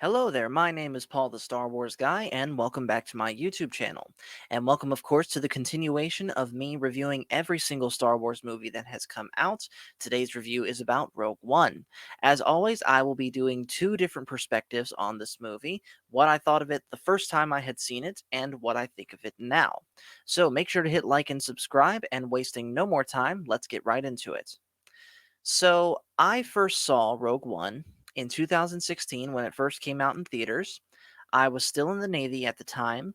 Hello there, my name is Paul the Star Wars Guy, and welcome back to my YouTube channel. And welcome, of course, to the continuation of me reviewing every single Star Wars movie that has come out. Today's review is about Rogue One. As always, I will be doing two different perspectives on this movie, what I thought of it the first time I had seen it, and what I think of it now. So make sure to hit like and subscribe, and wasting no more time, let's get right into it. So I first saw Rogue One in 2016 when it first came out in theaters. I was still in the Navy at the time,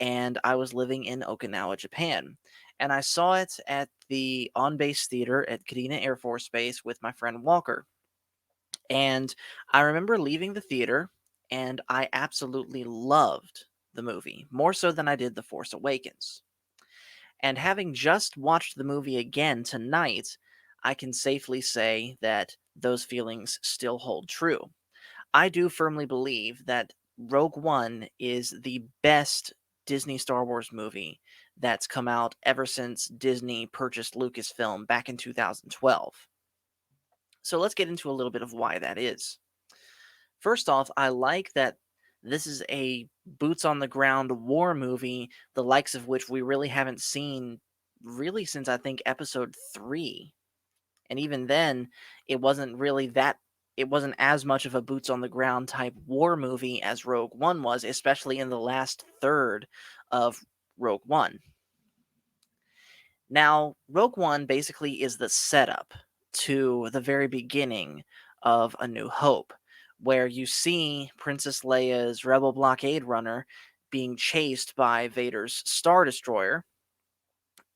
and I was living in Okinawa, Japan. And I saw it at the on base theater at Kadena Air Force Base with my friend Walker. And I remember leaving the theater, and I absolutely loved the movie, more so than I did The Force Awakens. And having just watched the movie again tonight, I can safely say that those feelings still hold true. I do firmly believe that Rogue One is the best Disney Star Wars movie that's come out ever since Disney purchased Lucasfilm back in 2012. So let's get into a little bit of why that is. First off, I like that this is a boots on the ground war movie, the likes of which we really haven't seen really since I think episode 3. And even then, it wasn't really that it wasn't as much of a boots on the ground type war movie as Rogue One was, especially in the last third of Rogue One. Now, Rogue One basically is the setup to the very beginning of A New Hope, where you see Princess Leia's Rebel blockade runner being chased by Vader's Star Destroyer,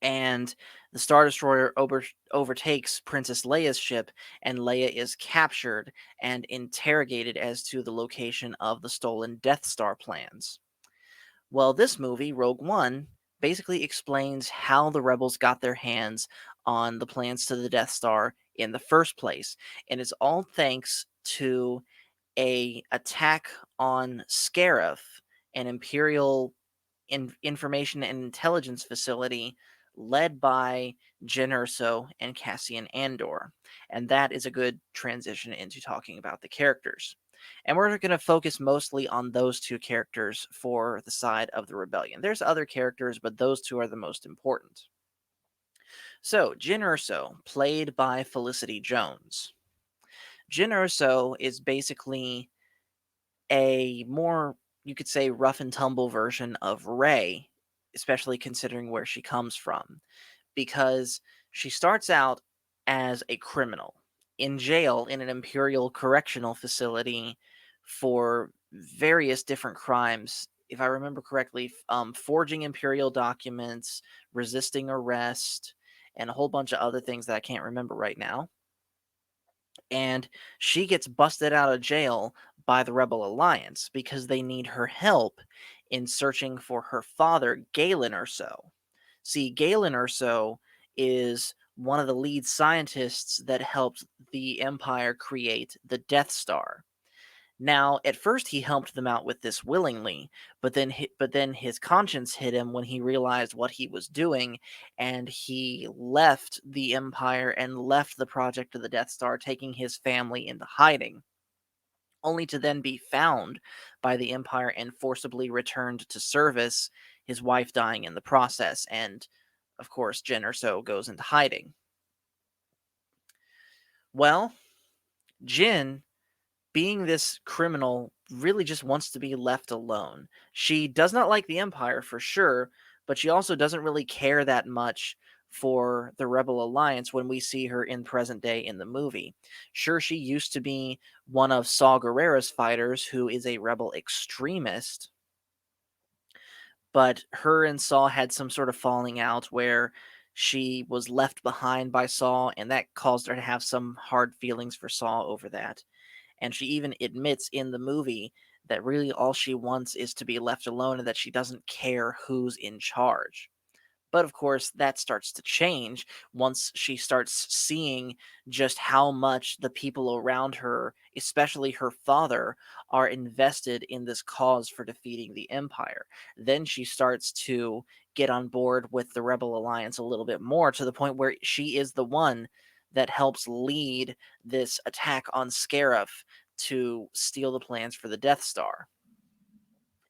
and the Star Destroyer overtakes Princess Leia's ship, and Leia is captured and interrogated as to the location of the stolen Death Star plans. Well, this movie, Rogue One, basically explains how the rebels got their hands on the plans to the Death Star in the first place, and it's all thanks to a attack on Scarif, an Imperial information and intelligence facility led by Jyn Erso and Cassian Andor. And that is a good transition into talking about the characters. And we're going to focus mostly on those two characters for the side of the rebellion. There's other characters, but those two are the most important. So, Jyn Erso, played by Felicity Jones. Jyn Erso is basically a more, you could say, rough and tumble version of Rey, especially considering where she comes from, because she starts out as a criminal in jail in an Imperial correctional facility for various different crimes. If I remember correctly, forging Imperial documents, resisting arrest, and a whole bunch of other things that I can't remember right now. And she gets busted out of jail by the Rebel Alliance because they need her help in searching for her father, Galen Erso. See, Galen Erso is one of the lead scientists that helped the Empire create the Death Star. Now, at first he helped them out with this willingly, but then his conscience hit him when he realized what he was doing, and he left the Empire and left the project of the Death Star, taking his family into hiding, only to then be found by the Empire and forcibly returned to service, his wife dying in the process, and of course, Jyn Erso goes into hiding. Well, Jyn, being this criminal, really just wants to be left alone. She does not like the Empire for sure, but she also doesn't really care that much for the Rebel Alliance when we see her in present day in the movie. Sure, she used to be one of Saw Gerrera's fighters, who is a rebel extremist, but her and Saw had some sort of falling out where she was left behind by Saw, and that caused her to have some hard feelings for Saw over that. And she even admits in the movie that really all she wants is to be left alone and that she doesn't care who's in charge. But of course, that starts to change once she starts seeing just how much the people around her, especially her father, are invested in this cause for defeating the Empire. Then she starts to get on board with the Rebel Alliance a little bit more, to the point where she is the one that helps lead this attack on Scarif to steal the plans for the Death Star.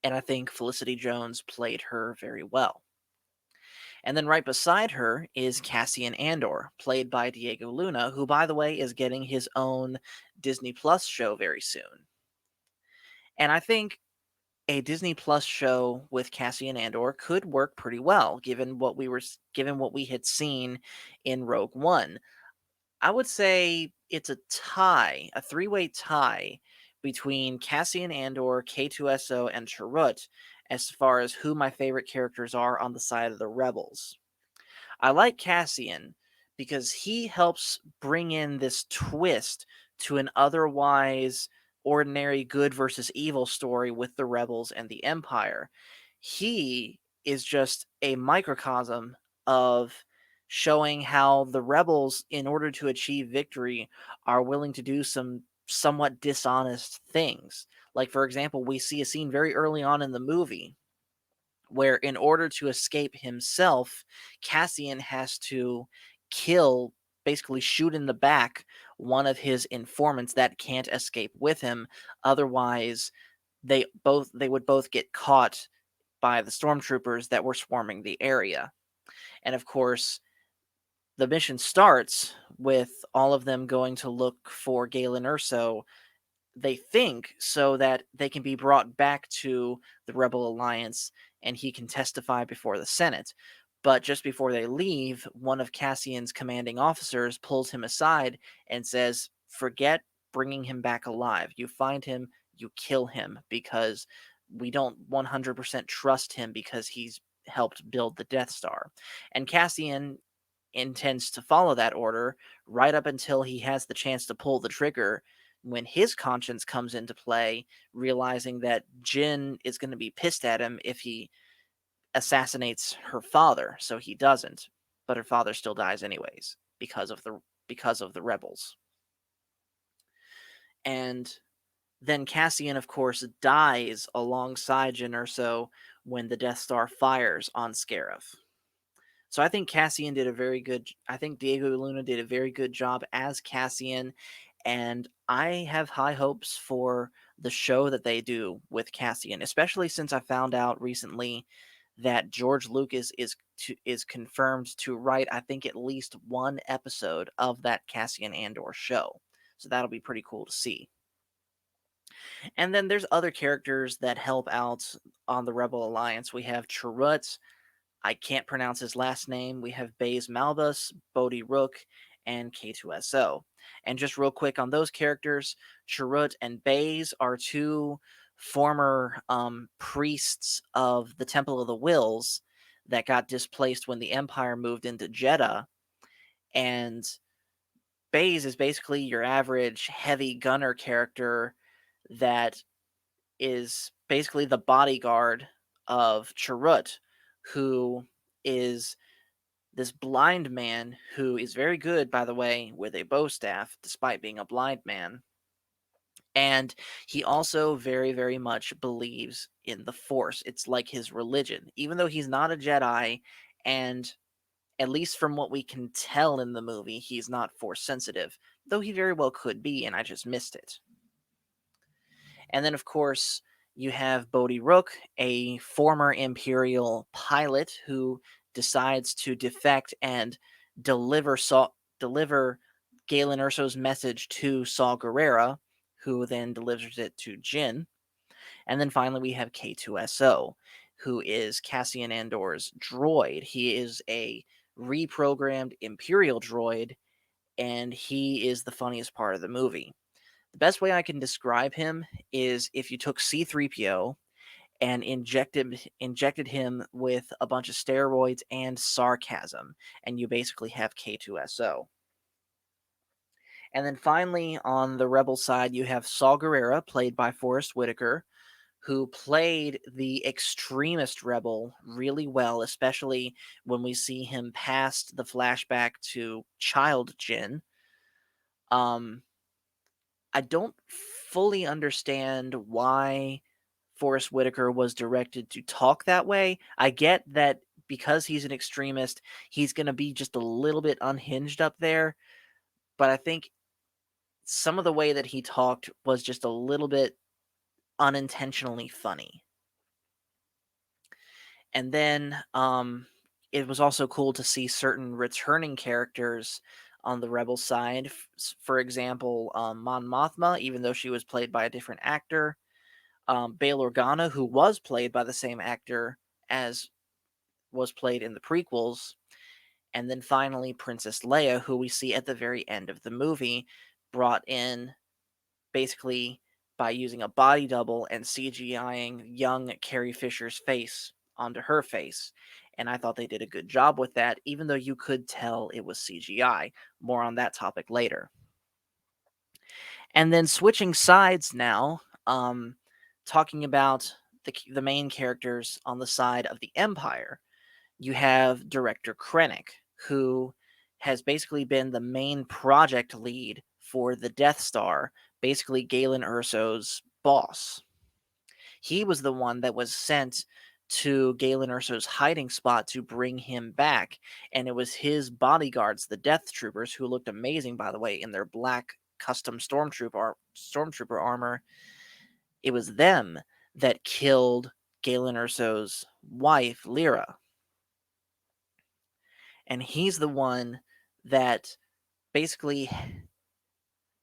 And I think Felicity Jones played her very well. And then right beside her is Cassian Andor, played by Diego Luna, who, by the way, is getting his own Disney Plus show very soon. And I think a Disney Plus show with Cassian Andor could work pretty well, given what we had seen in Rogue One. I would say it's a tie, a three-way tie between Cassian Andor, K2SO, and Chirrut as far as who my favorite characters are on the side of the Rebels. I like Cassian because he helps bring in this twist to an otherwise ordinary good versus evil story with the rebels and the empire. He is just a microcosm of showing how the rebels, in order to achieve victory, are willing to do some somewhat dishonest things. Like, for example, we see a scene very early on in the movie where, in order to escape himself, Cassian has to kill, basically shoot in the back, one of his informants that can't escape with him. Otherwise, they would both get caught by the stormtroopers that were swarming the area. And of course, the mission starts with all of them going to look for Galen Erso, they think, so that they can be brought back to the Rebel Alliance and he can testify before the Senate. But just before they leave, one of Cassian's commanding officers pulls him aside and says, "Forget bringing him back alive. You find him, you kill him, because we don't 100% trust him because he's helped build the Death Star." And Cassian intends to follow that order right up until he has the chance to pull the trigger, when his conscience comes into play, realizing that Jyn is going to be pissed at him if he assassinates her father, so he doesn't. But her father still dies anyways because of the rebels. And then Cassian, of course, dies alongside Jyn Erso when the Death Star fires on Scarif. So I think Cassian did a very good. I think Diego Luna did a very good job as Cassian, and I have high hopes for the show that they do with Cassian, especially since I found out recently that George Lucas is confirmed to write, I think, at least one episode of that Cassian Andor show. So that'll be pretty cool to see. And then there's other characters that help out on the Rebel Alliance. We have Chirrut. I can't pronounce his last name. We have Baze Malbus, Bodhi Rook, and K2SO. And just real quick on those characters, Chirrut and Baze are two former priests of the Temple of the Wills that got displaced when the Empire moved into Jeddah. And Baze is basically your average heavy gunner character that is basically the bodyguard of Chirrut, who is this blind man who is very good, by the way, with a bow staff, despite being a blind man. And he also very, very much believes in the Force. It's like his religion, even though he's not a Jedi. And at least from what we can tell in the movie, he's not Force sensitive, though he very well could be, and I just missed it. And then, of course, you have Bodhi Rook, a former Imperial pilot who decides to defect and deliver Galen Erso's message to Saw Gerrera, who then delivers it to Jyn. And then finally, we have K2SO, who is Cassian Andor's droid. He is a reprogrammed Imperial droid, and he is the funniest part of the movie. The best way I can describe him is if you took C3PO and injected him with a bunch of steroids and sarcasm, and you basically have K2SO. And then finally, on the Rebel side, you have Saw Gerrera, played by Forrest Whitaker, who played the extremist rebel really well, especially when we see him past the flashback to child Jyn. I don't fully understand why Forrest Whitaker was directed to talk that way. I get that because he's an extremist, he's going to be just a little bit unhinged up there, but I think some of the way that he talked was just a little bit unintentionally funny. And then it was also cool to see certain returning characters on the rebel side. For example, Mon Mothma, even though she was played by a different actor, Bail Organa, who was played by the same actor as was played in the prequels, and then finally Princess Leia, who we see at the very end of the movie, brought in basically by using a body double and CGIing young Carrie Fisher's face onto her face. And I thought they did a good job with that, even though you could tell it was CGI. More on that topic later. And then switching sides now, talking about the main characters on the side of the Empire. You have director Krennic, who has basically been the main project lead for the Death Star, basically Galen Erso's boss. He was the one that was sent to Galen Erso's hiding spot to bring him back, and it was his bodyguards, the Death Troopers, who looked amazing, by the way, in their black custom stormtrooper armor. It was them that killed Galen Erso's wife, Lyra, and he's the one that basically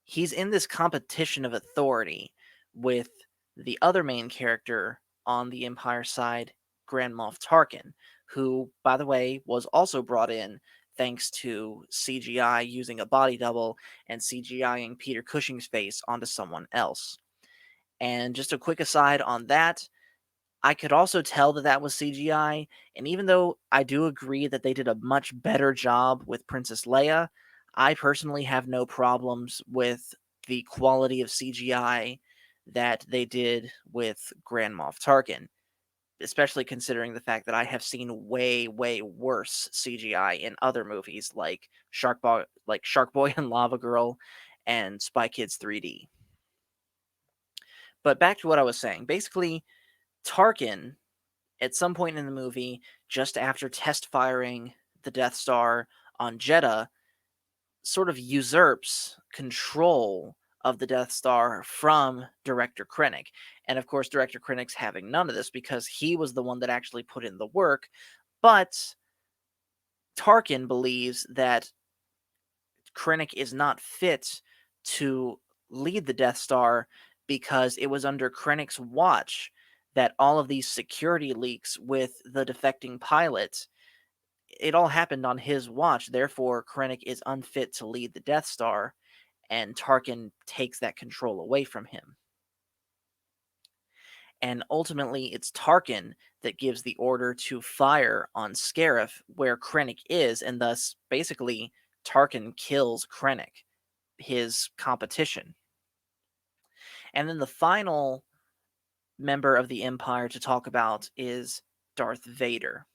he's in this competition of authority with the other main character on the Empire side, Grand Moff Tarkin, who, by the way, was also brought in thanks to CGI using a body double and CGIing Peter Cushing's face onto someone else. And just a quick aside on that, I could also tell that that was CGI, and even though I do agree that they did a much better job with Princess Leia, I personally have no problems with the quality of CGI that they did with Grand Moff Tarkin, especially considering the fact that I have seen way, way worse CGI in other movies like Shark Boy and Lava Girl and Spy Kids 3D. But back to what I was saying. Basically, Tarkin at some point in the movie, just after test firing the Death Star on Jeddah, sort of usurps control of the Death Star from Director Krennic. And of course, Director Krennic's having none of this because he was the one that actually put in the work. But Tarkin believes that Krennic is not fit to lead the Death Star because it was under Krennic's watch that all of these security leaks with the defecting pilot, it all happened on his watch. Therefore, Krennic is unfit to lead the Death Star, and Tarkin takes that control away from him. And ultimately, it's Tarkin that gives the order to fire on Scarif, where Krennic is, and thus, basically, Tarkin kills Krennic, his competition. And then the final member of the Empire to talk about is Darth Vader.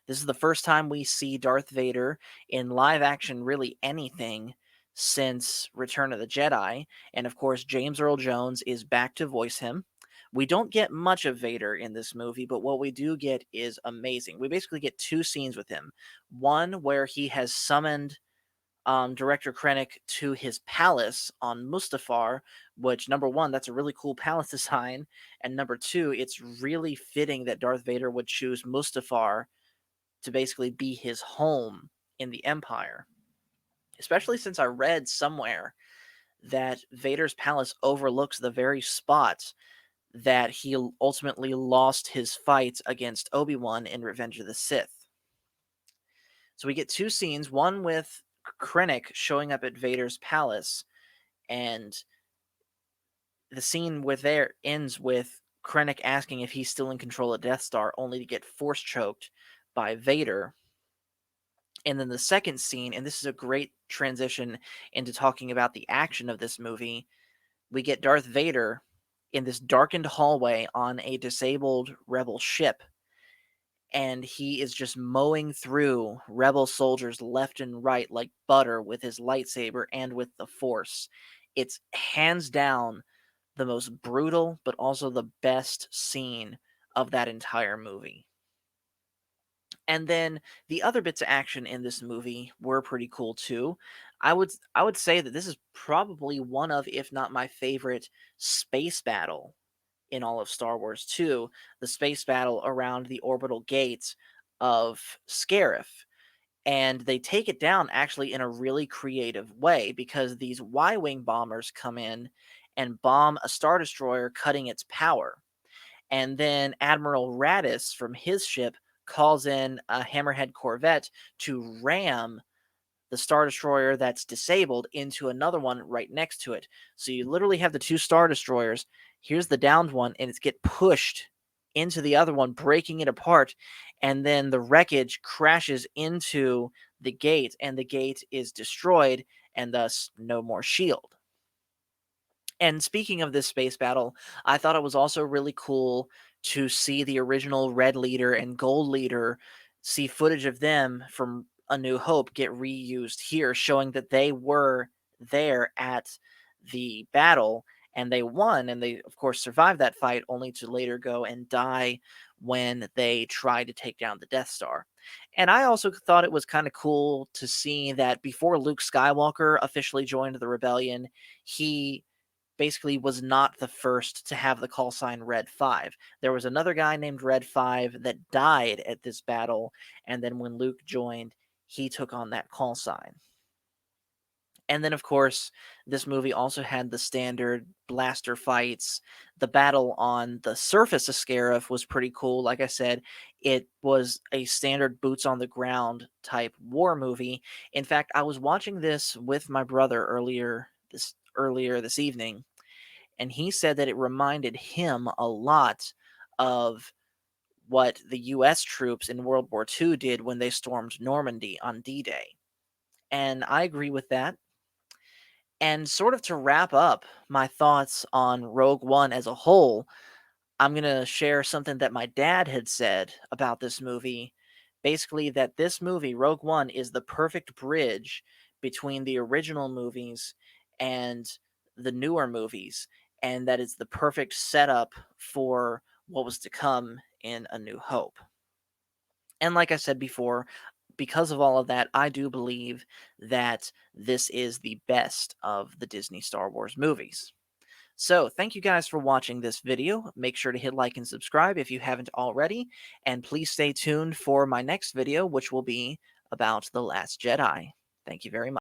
This is the first time we see Darth Vader in live action, really anything, since Return of the Jedi. And of course, James Earl Jones is back to voice him. We don't get much of Vader in this movie, but what we do get is amazing. We basically get two scenes with him. One where he has summoned Director Krennic to his palace on Mustafar, which, number one, that's a really cool palace design, and number two, it's really fitting that Darth Vader would choose Mustafar to basically be his home in the Empire. Especially since I read somewhere that Vader's palace overlooks the very spot that he ultimately lost his fight against Obi-Wan in Revenge of the Sith. So we get two scenes, one with Krennic showing up at Vader's palace, and the scene with there ends with Krennic asking if he's still in control of Death Star, only to get force choked by Vader. And then the second scene, and this is a great transition into talking about the action of this movie, we get Darth Vader in this darkened hallway on a disabled rebel ship, and he is just mowing through rebel soldiers left and right like butter with his lightsaber and with the Force. It's hands down the most brutal, but also the best scene of that entire movie. And then the other bits of action in this movie were pretty cool too. I would say that this is probably one of, if not my favorite, space battle in all of Star Wars 2, the space battle around the orbital gates of Scarif. And they take it down actually in a really creative way because these Y-wing bombers come in and bomb a star destroyer, cutting its power. And then Admiral Radis from his ship calls in a Hammerhead corvette to ram the star destroyer that's disabled into another one right next to it. So you literally have the two star destroyers. Here's the downed one, and it's get pushed into the other one, breaking it apart, and then the wreckage crashes into the gate, and the gate is destroyed, and thus no more shield. And speaking of this space battle, I thought it was also really cool to see the original Red Leader and Gold Leader, see footage of them from A New Hope get reused here, showing that they were there at the battle and they won. And they, of course, survived that fight only to later go and die when they tried to take down the Death Star. And I also thought it was kind of cool to see that before Luke Skywalker officially joined the rebellion, he basically was not the first to have the call sign Red 5. There was another guy named Red 5 that died at this battle, and then when Luke joined, he took on that call sign. And then, of course, this movie also had the standard blaster fights. The battle on the surface of Scarif was pretty cool. Like I said, it was a standard boots on the ground type war movie. In fact, I was watching this with my brother earlier this evening, and he said that it reminded him a lot of what the US troops in World War II did when they stormed Normandy on D-Day. And I agree with that. And sort of to wrap up my thoughts on Rogue One as a whole, I'm going to share something that my dad had said about this movie. Basically, that this movie, Rogue One, is the perfect bridge between the original movies and the newer movies, and that it's the perfect setup for what was to come in A New Hope. And like I said before, because of all of that, I do believe that this is the best of the Disney Star Wars movies. So, thank you guys for watching this video. Make sure to hit like and subscribe if you haven't already, and please stay tuned for my next video, which will be about The Last Jedi. Thank you very much.